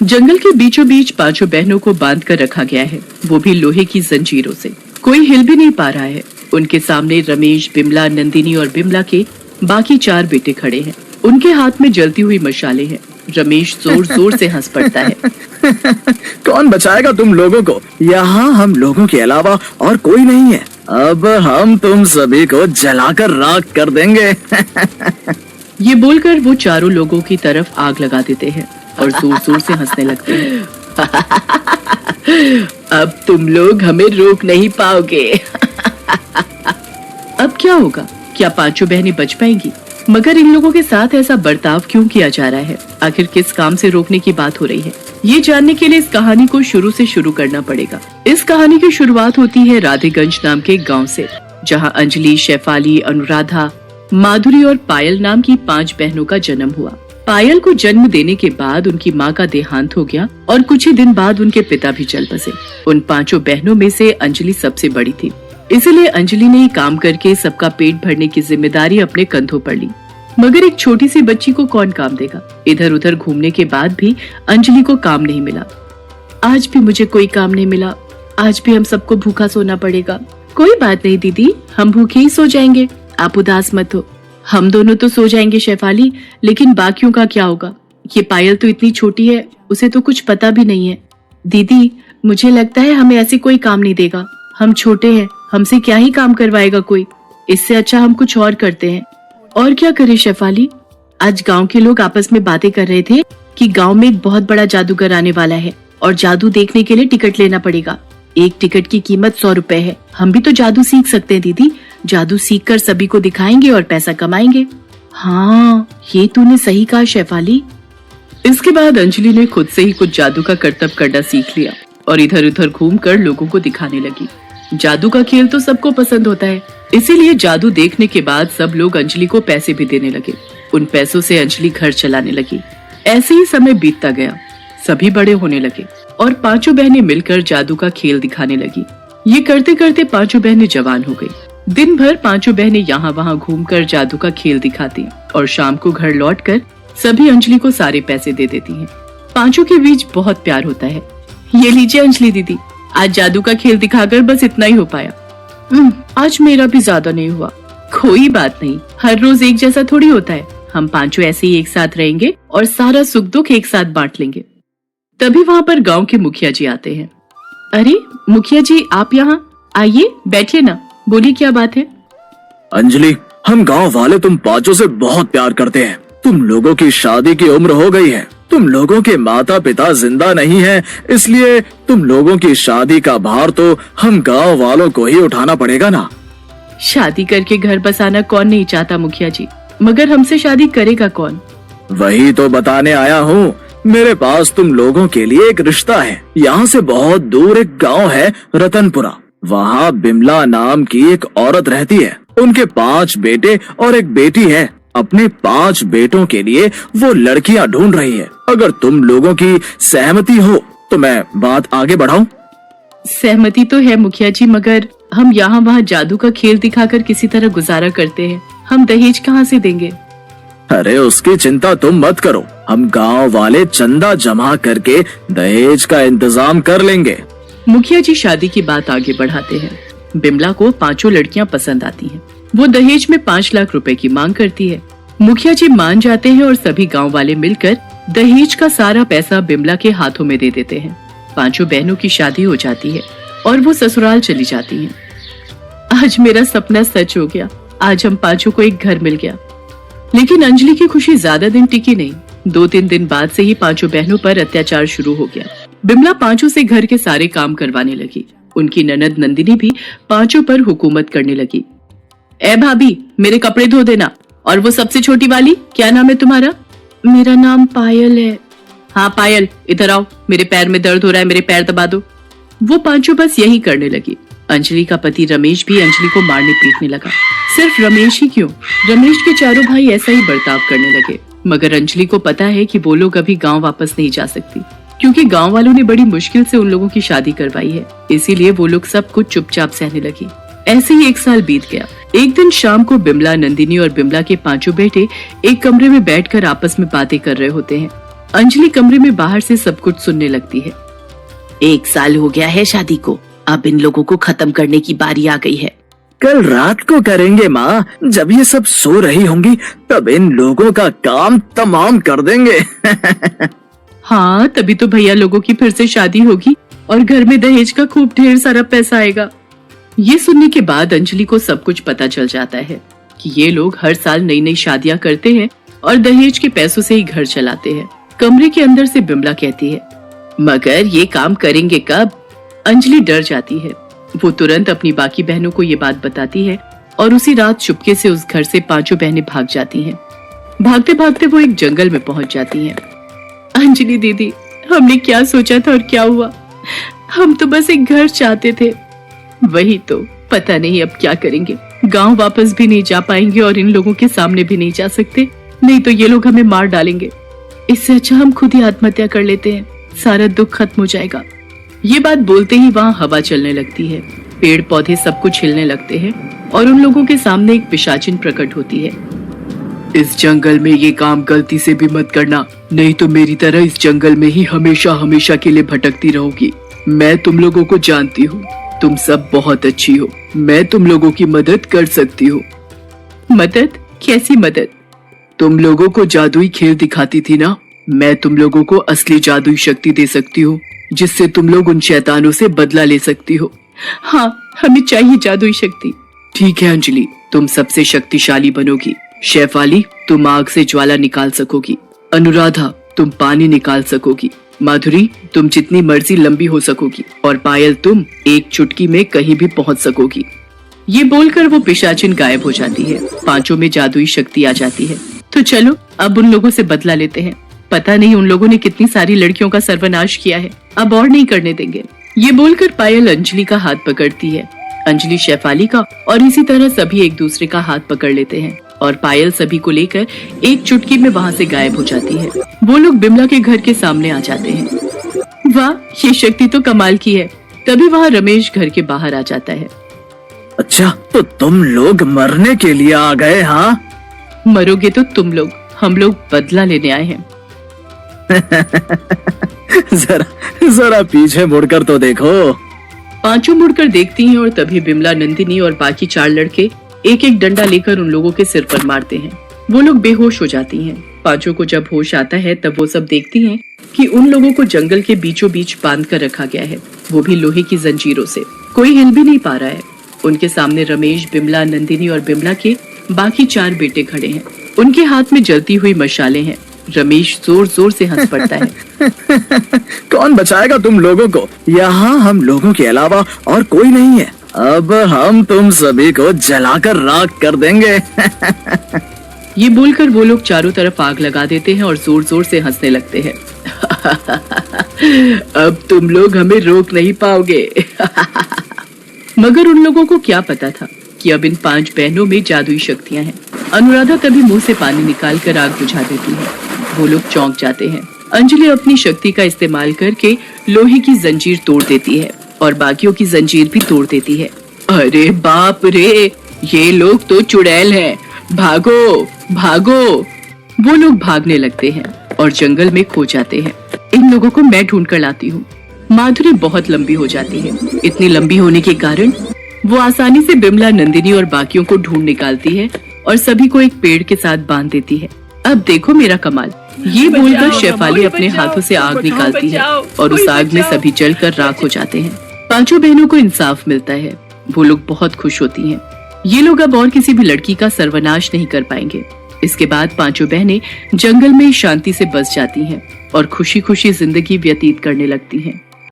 जंगल के बीचों बीच पांचों बहनों को बांध कर रखा गया है, वो भी लोहे की जंजीरों से। कोई हिल भी नहीं पा रहा है। उनके सामने रमेश, बिमला, नंदिनी और बिमला के बाकी 4 बेटे खड़े हैं। उनके हाथ में जलती हुई मशालें हैं। रमेश जोर जोर से हंस पड़ता है। कौन बचाएगा तुम लोगों को? यहाँ हम लोगों के अलावा और कोई नहीं है। अब हम तुम सभी को जलाकर राख कर देंगे। ये बोलकर वो चारों लोगों की तरफ आग लगा देते हैं और जोर जोर से हंसने लगते हैं। अब तुम लोग हमें रोक नहीं पाओगे। अब क्या होगा? क्या पांचों बहनें बच पाएंगी? मगर इन लोगों के साथ ऐसा बर्ताव क्यों किया जा रहा है? आखिर किस काम से रोकने की बात हो रही है? ये जानने के लिए इस कहानी को शुरू से शुरू करना पड़ेगा। इस कहानी की शुरुआत होती है राधेगंज नाम के गांव से, जहां अंजलि, शेफाली, अनुराधा, माधुरी और पायल नाम की 5 बहनों का जन्म हुआ। पायल को जन्म देने के बाद उनकी माँ का देहांत हो गया और कुछ ही दिन बाद उनके पिता भी चल बसे। उन 5 बहनों में से अंजलि सबसे बड़ी थी, इसलिए अंजलि ने काम करके सबका पेट भरने की जिम्मेदारी अपने कंधों पर ली। मगर एक छोटी सी बच्ची को कौन काम देगा? इधर उधर घूमने के बाद भी अंजलि को काम नहीं मिला। आज भी मुझे कोई काम नहीं मिला। आज भी हम सबको भूखा सोना पड़ेगा। कोई बात नहीं दीदी, हम भूखे ही सो जाएंगे, आप उदास मत हो। हम दोनों तो सो जाएंगे शेफाली, लेकिन बाकियों का क्या होगा? ये पायल तो इतनी छोटी है, उसे तो कुछ पता भी नहीं है। दीदी, मुझे लगता है हमें ऐसे कोई काम नहीं देगा। हम छोटे हैं, हमसे क्या ही काम करवाएगा कोई। इससे अच्छा हम कुछ और करते हैं। और क्या करें शेफाली? आज गांव के लोग आपस में बातें कर रहे थे कि गांव में एक बहुत बड़ा जादूगर आने वाला है और जादू देखने के लिए टिकट लेना पड़ेगा। एक टिकट की कीमत 100 रुपए है। हम भी तो जादू सीख सकते हैं दीदी। जादू सीख कर सभी को दिखाएंगे और पैसा कमाएंगे। हाँ, ये तूने सही कहा शेफाली। इसके बाद अंजलि ने खुद से ही कुछ जादू का करतब करना सीख लिया और इधर उधर घूमकर लोगों को दिखाने लगी। जादू का खेल तो सबको पसंद होता है, इसीलिए जादू देखने के बाद सब लोग अंजलि को पैसे भी देने लगे। उन पैसों से अंजलि घर चलाने लगी। ऐसे ही समय बीतता गया, सभी बड़े होने लगे और 5 बहनें मिलकर जादू का खेल दिखाने लगी। ये करते करते 5 बहनें जवान हो गई। दिन भर 5 बहनें यहाँ वहाँ घूमकर जादू का खेल दिखाती और शाम को घर लौटकर सभी अंजलि को सारे पैसे दे देती हैं। 5 के बीच बहुत प्यार होता है। ये लीजिए अंजलि दीदी, आज जादू का खेल दिखाकर बस इतना ही हो पाया। आज मेरा भी ज्यादा नहीं हुआ। कोई बात नहीं, हर रोज एक जैसा थोड़ी होता है। हम 5 ऐसे ही एक साथ रहेंगे और सारा सुख दुख एक साथ बांट लेंगे। तभी वहाँ पर गांव के मुखिया जी आते हैं। अरे मुखिया जी, आप यहाँ आइए, बैठिए ना, बोलिए क्या बात है? अंजलि, हम गांव वाले तुम 5 से बहुत प्यार करते हैं। तुम लोगों की शादी की उम्र हो गई है। तुम लोगों के माता पिता जिंदा नहीं हैं, इसलिए तुम लोगों की शादी का भार तो हम गांव वालों को ही उठाना पड़ेगा ना। शादी करके घर बसाना कौन नहीं चाहता मुखिया जी, मगर हमसे शादी करेगा कौन? वही तो बताने आया हूँ। मेरे पास तुम लोगों के लिए एक रिश्ता है। यहाँ से बहुत दूर एक गांव है रतनपुरा। वहाँ बिमला नाम की एक औरत रहती है। उनके 5 बेटे और एक बेटी है। अपने 5 बेटों के लिए वो लड़कियां ढूंढ रही है। अगर तुम लोगों की सहमति हो तो मैं बात आगे बढ़ाऊं? सहमति तो है मुखिया जी, मगर हम यहाँ वहाँ जादू का खेल दिखाकर किसी तरह गुजारा करते हैं। हम दहेज कहाँ से देंगे? अरे उसकी चिंता तुम मत करो, हम गांव वाले चंदा जमा करके दहेज का इंतजाम कर लेंगे। मुखिया जी शादी की बात आगे बढ़ाते हैं। बिमला को 5 लड़कियां पसंद आती हैं। वो दहेज में 5 लाख रुपए की मांग करती है। मुखिया जी मान जाते हैं और सभी गांव वाले मिलकर दहेज का सारा पैसा बिमला के हाथों में दे देते हैं। 5 बहनों की शादी हो जाती है और वो ससुराल चली जाती हैं। आज मेरा सपना सच हो गया। आज हम 5 को एक घर मिल गया। लेकिन अंजलि की खुशी ज्यादा दिन टिकी नहीं। 2-3 दिन बाद से ही 5 बहनों पर अत्याचार शुरू हो गया। बिमला 5 से घर के सारे काम करवाने लगी। उनकी ननद नंदिनी भी 5 पर हुकूमत करने लगी। ए भाभी, मेरे कपड़े धो देना। और वो सबसे छोटी वाली, क्या नाम है तुम्हारा? मेरा नाम पायल है। हाँ पायल, इधर आओ, मेरे पैर में दर्द हो रहा है, मेरे पैर दबा दो। वो 5 बस यही करने लगी। अंजलि का पति रमेश भी अंजलि को मारने पीटने लगा। सिर्फ रमेश ही क्यों, रमेश के चारों भाई ऐसा ही बर्ताव करने लगे। मगर अंजलि को पता है कि वो लोग अभी गांव वापस नहीं जा सकती, क्योंकि गांव वालों ने बड़ी मुश्किल से उन लोगों की शादी करवाई है। इसीलिए वो लोग सब कुछ चुपचाप सहने लगी। ऐसे ही 1 साल बीत गया। एक दिन शाम को बिमला, नंदिनी और बिमला के 5 बेटे एक कमरे में बैठकर आपस में बातें कर रहे होते हैं। अंजलि कमरे में बाहर से सब कुछ सुनने लगती है। 1 साल हो गया है शादी को, अब इन लोगों को खत्म करने की बारी आ गई है। कल रात को करेंगे माँ, जब ये सब सो रही होंगी तब इन लोगों का काम तमाम कर देंगे। हाँ, तभी तो भैया लोगों की फिर से शादी होगी और घर में दहेज का खूब ढेर सारा पैसा आएगा। ये सुनने के बाद अंजलि को सब कुछ पता चल जाता है कि ये लोग हर साल नई नई शादियां करते हैं और दहेज के पैसों से ही घर चलाते हैं। कमरे के अंदर से बिमला कहती है, मगर ये काम करेंगे कब? अंजलि डर जाती है। वो तुरंत अपनी बाकी बहनों को ये बात बताती है और उसी रात चुपके से उस घर से 5 बहनें भाग जाती हैं। भागते भागते वो एक जंगल में पहुंच जाती हैं। अंजलि दीदी, हमने क्या सोचा था और क्या हुआ? हम तो बस एक घर चाहते थे। वही तो, पता नहीं अब क्या करेंगे। गांव वापस भी नहीं जा पाएंगे और इन लोगों के सामने भी नहीं जा सकते, नहीं तो ये लोग हमें मार डालेंगे। इससे अच्छा हम खुद ही आत्महत्या कर लेते हैं, सारा दुख खत्म हो जाएगा। ये बात बोलते ही वहाँ हवा चलने लगती है, पेड़ पौधे सब कुछ हिलने लगते हैं और उन लोगों के सामने एक पिशाचिन प्रकट होती है। इस जंगल में ये काम गलती से भी मत करना, नहीं तो मेरी तरह इस जंगल में ही हमेशा हमेशा के लिए भटकती रहोगी। मैं तुम लोगों को जानती हूँ, तुम सब बहुत अच्छी हो, मैं तुम लोगों की मदद कर सकती हूँ। मदद? कैसी मदद? तुम लोगों को जादुई खेल दिखाती थी ना, मैं तुम लोगों को असली जादुई शक्ति दे सकती हूँ, जिससे तुम लोग उन शैतानों से बदला ले सकती हो। हाँ, हमें चाहिए जादुई शक्ति। ठीक है अंजलि, तुम सबसे शक्तिशाली बनोगी। शेफाली, तुम आग से ज्वाला निकाल सकोगी। अनुराधा, तुम पानी निकाल सकोगी। माधुरी, तुम जितनी मर्जी लंबी हो सकोगी। और पायल, तुम एक चुटकी में कहीं भी पहुंच सकोगी। ये बोलकर वो पिशाचिन गायब हो जाती है। 5 में जादुई शक्ति आ जाती है। तो चलो अब उन लोगों से बदला लेते हैं। पता नहीं उन लोगों ने कितनी सारी लड़कियों का सर्वनाश किया है, अब और नहीं करने देंगे। ये बोलकर पायल अंजलि का हाथ पकड़ती है, अंजलि शेफाली का, और इसी तरह सभी एक दूसरे का हाथ पकड़ लेते हैं और पायल सभी को लेकर एक चुटकी में वहाँ से गायब हो जाती है। वो लोग बिमला के घर के सामने आ जाते हैं। वाह, ये शक्ति तो कमाल की है। तभी वहाँ रमेश घर के बाहर आ जाता है। अच्छा, तो तुम लोग मरने के लिए आ गए? हाँ, मरोगे तो तुम लोग, हम लोग बदला लेने आए हैं। जरा पीछे मुड़कर तो देखो। 5 मुड़कर देखती हैं और तभी बिमला, नंदिनी और बाकी 4 लड़के एक एक डंडा लेकर उन लोगों के सिर पर मारते हैं। वो लोग बेहोश हो जाती हैं। 5 को जब होश आता है तब वो सब देखती हैं कि उन लोगों को जंगल के बीचों बीच बांध कर रखा गया है, वो भी लोहे की जंजीरों से। कोई हिल भी नहीं पा रहा है। उनके सामने रमेश, बिमला, नंदिनी और बिमला के बाकी 4 बेटे खड़े हैं। उनके हाथ में जलती हुई मशालें हैं। रमेश जोर जोर से हंस पड़ता है। कौन बचाएगा तुम लोगों को? यहाँ हम लोगों के अलावा और कोई नहीं है। अब हम तुम सभी को जलाकर राख कर देंगे। ये बोलकर वो लोग चारों तरफ आग लगा देते हैं और जोर जोर से हंसने लगते हैं। अब तुम लोग हमें रोक नहीं पाओगे। मगर उन लोगों को क्या पता था कि अब इन 5 बहनों में जादुई शक्तियां हैं। अनुराधा तभी मुंह से पानी निकालकर आग बुझा देती है। वो लोग चौंक जाते हैं। अंजलि अपनी शक्ति का इस्तेमाल करके लोहे की जंजीर तोड़ देती है और बाकियों की जंजीर भी तोड़ देती है। अरे बाप रे, ये लोग तो चुड़ैल हैं, भागो भागो। वो लोग भागने लगते हैं और जंगल में खो जाते हैं। इन लोगों को मैं ढूंढ कर लाती हूँ। माधुरी बहुत लंबी हो जाती है। इतनी लंबी होने के कारण वो आसानी से बिमला, नंदिनी और बाकियों को ढूंढ निकालती है और सभी को एक पेड़ के साथ बांध देती है। अब देखो मेरा कमाल। ये बोलकर शेफाली अपने हाथों से आग निकालती है और उस आग में सभी जलकर राख हो जाते हैं। 5 बहनों को इंसाफ मिलता है। वो लोग बहुत खुश होती हैं। ये लोग अब और किसी भी लड़की का सर्वनाश नहीं कर पाएंगे। इसके बाद 5 बहनें जंगल में शांति से बस जाती हैं और खुशी खुशी जिंदगी व्यतीत करने लगती हैं।